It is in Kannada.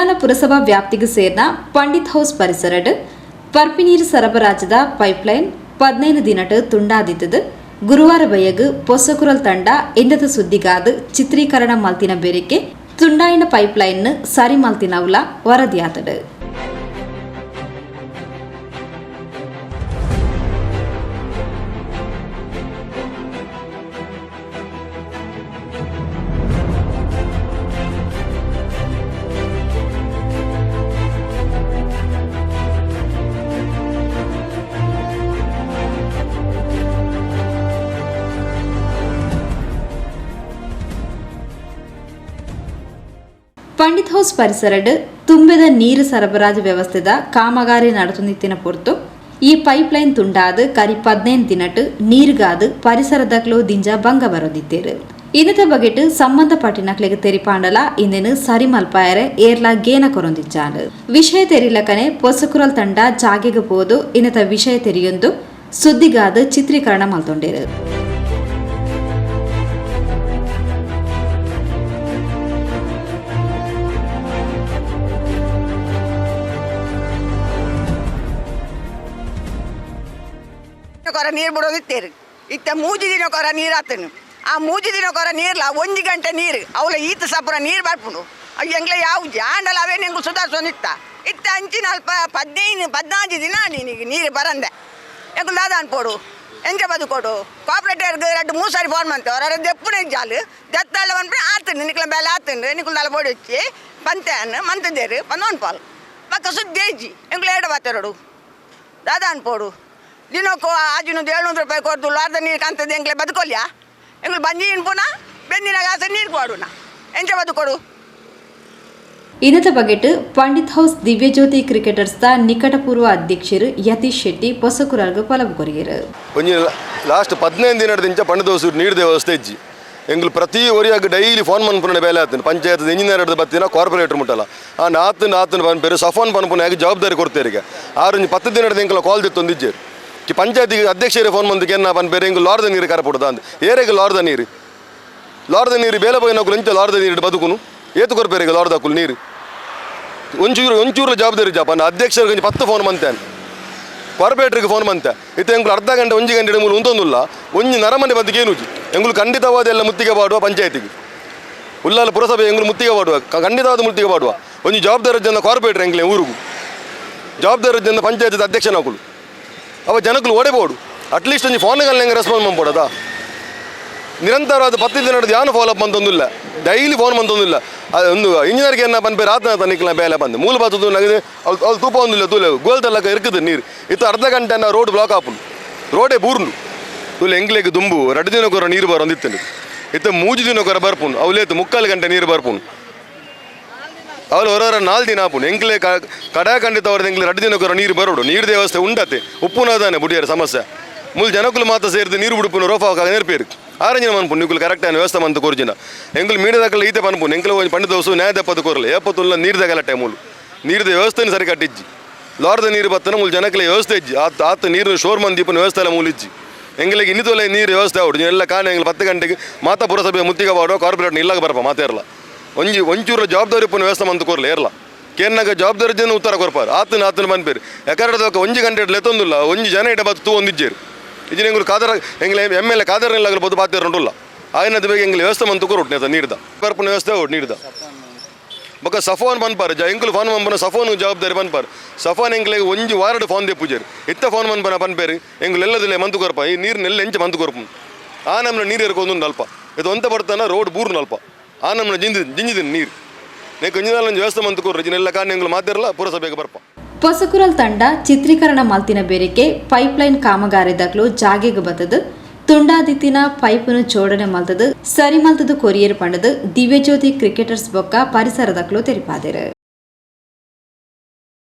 ಉಳ್ಳಾಲ ಪುರಸಭಾ ವ್ಯಾಪ್ತಿಗೆ ಸೇರಿನ ಪಂಡಿತ್ ಹೌಸ್ ಪರಿಸರಡ್ ಪರ್ಪಿ ನೀರು ಸರಬರಾಜದ ಪೈಪ್ಲೈನ್ 15 ದಿನಟ್ ತುಂಡಾದಿತ್ತದು ಗುರುವಾರ ಬಯಗ್ ಪೊಸಕುರಲ್ ತಂಡ ಎಂದದ ಸುದ್ದಿಗಾದ ಚಿತ್ರೀಕರಣ ಮಲ್ತಿನ ಬೇರೆಕೆ ತುಂಡಾಯಿನ ಪೈಪ್ಲೈನ್ ಸರಿ ಮಲ್ತಿನವುಲ ವರದಿಯಾತಡು. ಪಂಡಿತ್ ಹೌಸ್ ಪರಿಸರಡ್ ತುಂಬಿದ ನೀರು ಸರಬರಾಜು ವ್ಯವಸ್ಥೆದ ಕಾಮಗಾರಿ ನಡೆಸುತ್ತಿನ ಪೊರ್ತು ಈ ಪೈಪ್ಲೈನ್ ತುಂಡಾದ ಕರಿ 15 ದಿನಟ್ ನೀರುಗಾದ ಪರಿಸರದಕ್ಲು ದಿಂಜ ಭಂಗ ಬರೋದಿತ್ತೇರು. ಇದರ ಬಗೆಟ್ ಸಂಬಂಧಪಟ್ಟಿನಕ್ಲೆಗೆ ತೆರಿಪಾಂಡಲ ಇಂದೆನು ಸರಿ ಮಲ್ಪಾಯರೆ ಏರ್ಲ ಗೇನ ಕೊರೊಂದಿಜ್ಜಾಂಡ್ ವಿಷಯ ತೆರಿಲಕನೆ ಪೊಸಕುರಲ್ ತಂಡ ಜಾಗೆಗೆ ಪೋದು ಇನ್ನತ ವಿಷಯ ತೆರಿಯೊಂದು ಸುದ್ದಿಗಾದ ಚಿತ್ರೀಕರಣ ಮಲ್ತೊಂಡೇರು. ಕೊರ ನೀರು ಬಿಡೋದಿತ್ತೇರು ಇತ್ತ 3 ದಿನ ಕೊರ ನೀರು ಆತನು ಆ 3 ದಿನ ಕೊರ ನೀರ್ಲ 1 ಗಂಟೆ ನೀರು ಅವಳ ಈತ ಸಪುರ ನೀರು ಬರ್ಪುಂಡು ಅಯ್ಯ ಎಂಗ್ಲ ಯಾವ ಜಾಂಡಲ ಅವೇ ನಿಂಗೆ ಸುಧಾರಿಸೋನಿತ್ತ ಇತ್ತ ಅಂಚಿನ ಅಲ್ಪ 14 ದಿನ ನೀನಿಗೆ ನೀರು ಬರಂದೆ ಎಂಗ್ಲ ದಾದ ಅನ್ಪೋಡು ಎಂಗೆ ಬದುಕೋಡು ಕೋಆಪರೇಟರ್ಗೆ 2-3 ಸಾರಿ ಫೋನ್ ಮಾಡ್ತೇವೆ ಅವ್ರ ದೆಪ್ಪುನ ಜಾಲು ದೆತ್ತಲ್ಲ ಬಂದ್ಬಿಟ್ಟು ಆತಂಡು ನಿಕ್ಲ ಬೇಲೆ ಆತಂಡು ನಿಕ್ಲ ಬೋಡಿ వచ్చి పంతేను మంతదేరు 11 పాలు పక్క సుద్దేజి ఎంగ్ల ఏడ బాతరోడు దాదా అన్పోడు ದಿನಕ್ಕೂ ಆಜಿನ 700 ರೂಪಾಯಿ ಕೊಡ್ತು ಲಾರ್ದ ನೀರು ಕಾಣ್ತದೆ ಎಂಗ್ಲೆ ಬದುಕೊಲ್ಯಾ ಎಂಗ್ಳು ಬಂಜಿ ಪುನಃ ಬೆಂದಿನಾಗ ಆಸೆ ನೀರು ಕೊಡೋಣ ಎಂಚ ಬದುಕೊಡು. ಇದರ ಬಗೆಟ್ ಪಂಡಿತ್ ಹೌಸ್ ದಿವ್ಯಜ್ಯೋತಿ ಕ್ರಿಕೆಟರ್ಸ್ ದ ನಿಕಟಪೂರ್ವ ಅಧ್ಯಕ್ಷರು ಯತೀಶ್ ಶೆಟ್ಟಿ ಪೊಸಕುರಲ್ಗ ಪಲವು ಕೊರಿಯರು ಲಾಸ್ಟ್ 15 ದಿನದಿಂದ ಪಂಡಿತ್ ಹೌಸ್ ನೀರು ವ್ಯವಸ್ಥೆ ಇಜ್ಜಿ ಎಂಗ್ಳು ಪ್ರತಿ ಒರಿಯಾಗ ಡೈಲಿ ಫೋನ್ ಮನ್ಪುನ ಬೇಲೆ ಆತನು ಪಂಚಾಯತ್ ಇಂಜಿನಿಯರ್ ಬತ್ತಿನ ಕಾರ್ಪೊರೇಟರ್ ಮುಟ್ಟಲ್ಲ ಆ ಆತನ ಪನ್ಪೇರು ಸಫಾನ್ ಪನ್ಪುನ ಜವಾಬ್ದಾರಿ ಕೊಡ್ತೇರಿಗೆ 10 ದಿನದ ಎಂಕ್ಲ ಕಾಲ್ ತೆತ್ತೊಂದಿಜ್ಜೇರು कि पंचायती अध्यक्ष फोन मंद के पे लार्द नीर करपड़ा ऐरे लार्द नीर बेले पोक लार्द नीर बदुकुनु ऐत कोरपेरे लार्द नीर ಒಂಚೂರು ಜವಾಬ್ದಾರಿ ಜಾಪ ಅಧ್ಯಕ್ಷರಿಗೆ 10 ಫೋನ್ ಮಂತೆ ಕಾರ್ಪೊರೇಟರ್ಗೆ ಫೋನ್ ಮಂತೆ ಇತ್ತು ಎಂಗ್ಳು ಅರ್ಧ ಗಂಟೆ 1 ಗಂಟೆ ಮೂಲ ಉಂತೊಂದುಲ್ಲ ಒಂಜಿ ನರಮನೆ ಬದುಕೇನುಜಿ ಎಂಗ್ಳು ಖಂಡಿತವಾದ ಎಲ್ಲ ಮುತ್ತಿಗೆ ಪಾಡುವ ಪಂಚಾಯತಿಗೆ ಉಳ್ಳಾಲ ಪುರಸಭೆ ಎಂಗ್ಳು ಮುತ್ತಿಗೆ ಪಾಡುವ ಖಂಡಿತವಾದ ಮುತ್ತಿಗೆ ಪಾಡುವ ಒಂಜಿ ಜವಾಬ್ದಾರಿ ಜನ ಕಾರ್ಪೊರೇಟರ್ ಎಂಗ್ಲೆ ಊರಿಗೂ ಜವಾಬ್ದಾರಿ ಜನ ಪಂಚಾಯತ್ ಅಧ್ಯಕ್ಷ ನಾಕುಲು ಅವ ಜನಕ್ಕಳು ಓಡೇಬೋಡು ಅಟ್ಲೀಸ್ಟ್ ಒಂದು ಫೋನ್ಗಳು ಹೆಂಗೆ ರೆಸ್ಪಾನ್ಸ್ ಮಾಡ್ಬೋದಾ ನಿರಂತರವಾದ 10 ದಿನದ ಯಾನು ಫಾಲೋಅಪ್ ಅಂತಂದಿಲ್ಲ ಡೈಲಿ ಫೋನ್ ಅಂತಂದಿಲ್ಲ ಒಂದು ಇಂಜಿನಿಯರ್ಗೆ ಏನ ಬಂದು ರಾತ್ರಿ ನಿಕ್ಲ ಬೇಲೆ ಬಂದು ಮೂಲ ಬಾತು ನಗದೆ ಅವ್ರು ತೂಪ ಒಂದಿಲ್ಲ ತೂಲೆ ಗೋಲ್ತಲ್ಲಕ ಇರುತ್ತದೆ ನೀರು ಇತ್ತು ಅರ್ಧ ಗಂಟೆ ರೋಡ್ ಬ್ಲಾಕ್ ಆಪುನು ರೋಡೇ ಬೂರ್ನು ತೂಲೆ ಎಂಗ್ಲೆಗೆ ದುಂಬು 2 ದಿನಕ್ಕೊರ ನೀರು ಬರೋಂದಿತ್ತು ಇತ್ತು 3 ದಿನಕ್ಕೊರ ಬರ್ಪುನು ಅವಲೇತು 3/4 ಗಂಟೆ ನೀರು ಬರ್ಪುನು ಅವಳು ಹೊರ 4 ದಿನ ಆಪುನು ಎಂಗ್ಲೆ ಕಡಾ ಖಂಡಿತ ಅವ್ರದ್ದು ಎಂಗ್ಲೆ 2 ದಿನಕ್ಕೊರ ನೀರು ಬರೋಡು ನೀರು ವ್ಯವಸ್ಥೆ ಉಂಡತೆ ಉಪ್ಪುನದಾನೆ ಬುಡಿಯರ ಸಮಸ್ಯೆ ಮೂಲ ಜನಕ್ಕಲು ಮಾತ್ರ ಸೇರಿದ ನೀರು ಬಿಡುಪುನು ರೋಫಾ ನೆರಪೇರು ಆರಂಜಿನ ಮನ್ಪುನು ನಿಕ್ಕಲು ಕರೆಕ್ಟ್ ಆಗಿ ವ್ಯವಸ್ಥೆ ಮಂತು ಕೊರ್ಜಿನ ಎಂಗ್ಲು ಮೀಡಿಯಾದಾಗಲ್ಲ ಈತೆ ಪನ್ಪುನು ಎಂಗ್ಲು ಪಂಡಿತ ದೋಸು ನ್ಯಾಯ ದಪ್ಪತ್ತು ಕೊರಲ್ಲ ಏಪತ್ತುಲ್ಲ ನೀರ್ದಾಗಲ್ಲ ಟೈಮೂಲು ನೀರ್ದ ವ್ಯವಸ್ಥೆನ ಸರಿ ಕಟ್ಟಿಜ್ಜಿ ಲಾರ್ದ ನೀರು ಬತ್ತನ ಮೂಲ ಜನಕ್ಕಲ್ಲ ವ್ಯವಸ್ಥೆ ಇಜ್ಜಿ ಆತ ನೀರು ಶೋರ್ ಮಂದಿಪನ ವ್ಯವಸ್ಥೆ ಎಲ್ಲ ಮೂಲಿಜ್ಜಿ ಎಂಗ್ಲಿಗೆ ಇನ್ನಿತೊಲೆ ನೀರು ವ್ಯವಸ್ಥೆ ಆವಡು ಎಲ್ಲ ಕಾಣ ಎಂಗ್ಲು 10 ಗಂಟೆಗೆ ಮಾತಾ ಪುರಸಭೆ ಮುತ್ತಿಗೆ ಮಾಡುವ ಕಾರ್ಪೊರೇಟ್ನ ಇಲ್ಲಾಗ ಬರಪ ಮಾತೇರಲ್ಲ ಒಂಚೂರು ಜವಾಬ್ದಾರಿ ಪುನಃ ವ್ಯವಸ್ಥೆ ಮಂತು ಕೊರಲ್ಲ ಏರ್ಲ ಕೇನ್ನಾಗ ಜವಾಬ್ದಾರಿ ಜನ ಉತ್ತರ ಕೊರ್ಪಾರು ಆತನ ಬಂದ್ಪೇರು ಯಾಕಂದ್ರೆ 1 ಗಂಟೆ ಲೆತ್ತೊಂದಿಲ್ಲ 1 ಜನ ಇಡ ಬತ್ತು ಒಂದಿಜ್ಜೇರು ಇದು ಎಂಗ್ಳು ಕಾದರ ಎಂಗ್ಲೆ MLA ಕಾದರ್ನಿಲ್ಲಾಗಲು ಬದು ಬಾತಿರಲ್ಲ ಆಯ್ನದ ಬೇಗ ಎಂಗ್ಲು ವ್ಯವಸ್ಥೆ ಮಂತು ಕೊರೊಟ್ಟು ನೀರ್ದ ಬರ್ಪುನ ವ್ಯವಸ್ಥೆ ಔಟ್ ನೀರ್ದ ಬೊಕ್ಕ ಸಫಾನ್ ಬನ್ಪಾರು ಎಂಗ್ಲು ಫೋನ್ ಬಂಪನ ಸಫಾನ್ ಜವಾಬ್ದಾರಿ ಬನ್ಪಾರು ಸಫಾನ್ ಎಂಗ್ಲಿಗೆ 1 ವಾರಡ್ ಫೋನ್ ದೆಪ್ಪುಜೇರು ಇತ್ತ ಫೋನ್ ಬಂಪನ ಪನ್ಪೇರು ಎಂಗ್ಲು ಎಲ್ಲದಿಲ್ಲ ಮಂತು ಕೊರಪ ಈ ನೀರಿನೆಲ್ಲ ಎಂಚ ಮಂತು ಕೊರಪು ಆ ನಮ್ಮನ್ನ ನೀರು ಎರ್ಕೊಂಡು ಅಲ್ಪ ಇದು ಒಂತ ಬರ್ತಾನ ರೋಡ್ ಬೂರ್ನ ಅಲ್ಪ ಆ ನಮ್ಮನ್ನ ಜಿಂಜಿದಿನ ನೀರು ನೇಕು ಇಂಜಿನಲ್ಲಿ ವ್ಯವಸ್ಥೆ ಮಂತು ಕೊರ್ರಿ ಜಿನೆಲ್ಲ ಕಾರಣ ಎಂಗ್ಲು ಮಾತಿರಲ್ಲ ಪುರಸಭೆಗೆ ಬರ್ಪ ಪೊಸಕುರಲ್ ತಂಡ ಚಿತ್ರೀಕರಣ ಮಲ್ತಿನ ಬೇರೆಕೆ ಪೈಪ್ಲೈನ್ ಕಾಮಗಾರಿದಾಗ್ಲು ಜಾಗೆಗೆ ಬತ್ತದು ತುಂಡಾದಿತ್ತಿನ ಪೈಪನ್ನು ಜೋಡಣೆ ಮಲ್ತದು ಸರಿ ಮಲ್ತದು ಕೊರಿಯರ್ ಪಂಡದು ದಿವ್ಯಜ್ಯೋತಿ ಕ್ರಿಕೆಟರ್ಸ್ ಬೊಕ್ಕ ಪರಿಸರದಕ್ಲು ತೆರಿಪಾದೆರು.